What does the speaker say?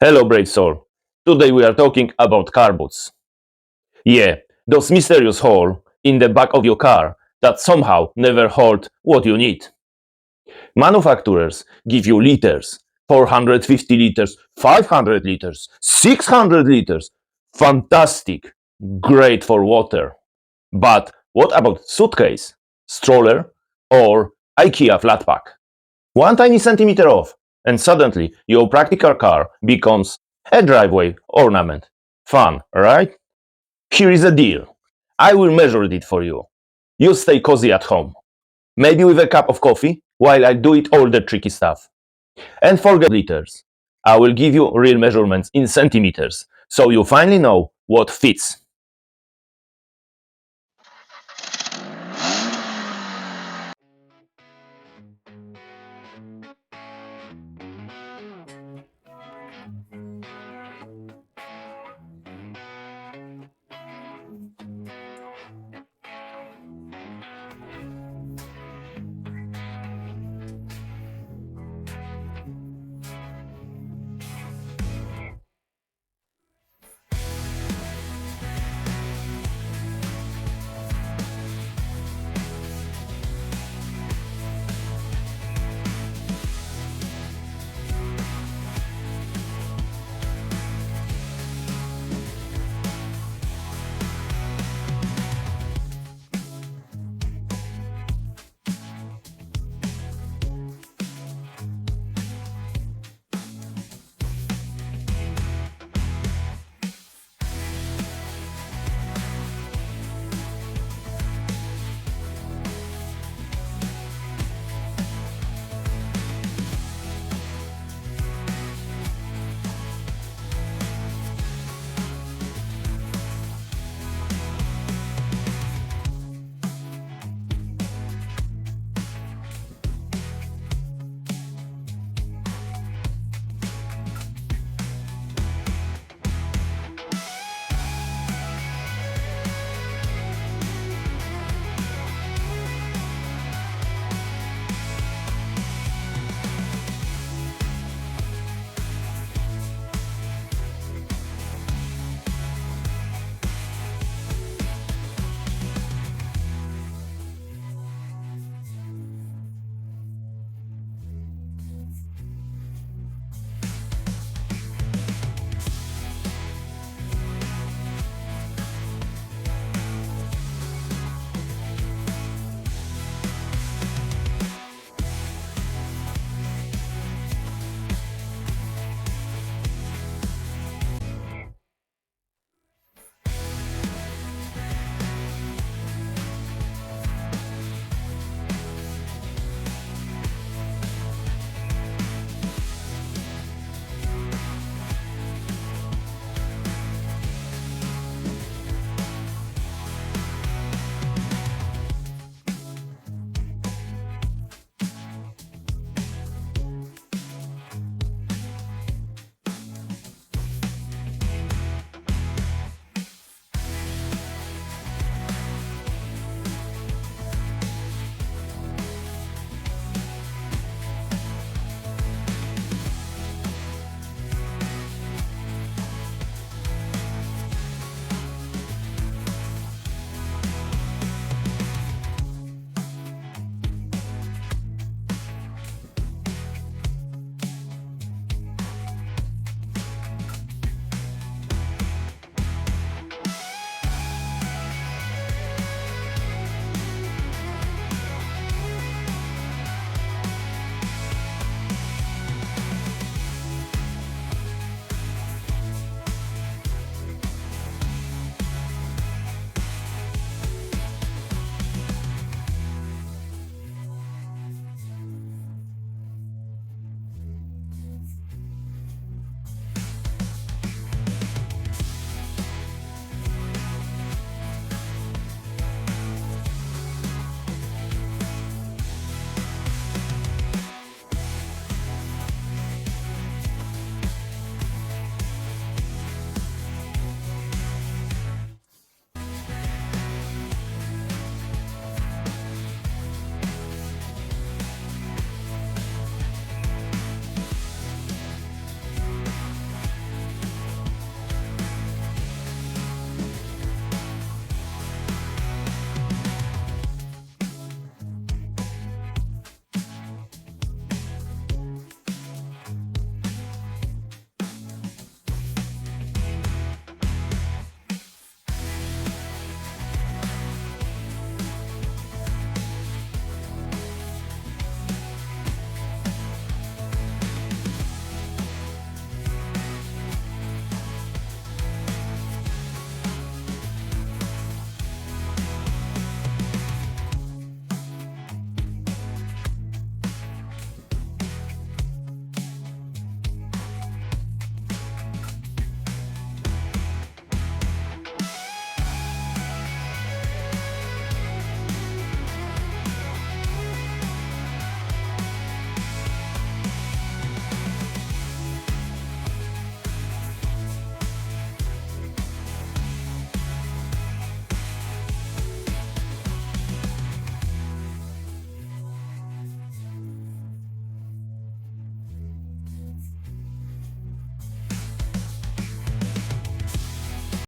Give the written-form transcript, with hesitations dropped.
Hello, brave soul. Today we are talking about car boots. Yeah, those mysterious holes in the back of your car that somehow never hold what you need. Manufacturers give you liters, 450 liters, 500 liters, 600 liters. Fantastic, great for water. But what about suitcase, stroller, or IKEA flat pack? One tiny centimeter off, and suddenly your practical car becomes a driveway ornament. Fun, right? Here is the deal. I will measure it for you. You stay cozy at home. Maybe with a cup of coffee while I do it all the tricky stuff. And forget liters. I will give you real measurements in centimeters so you finally know what fits.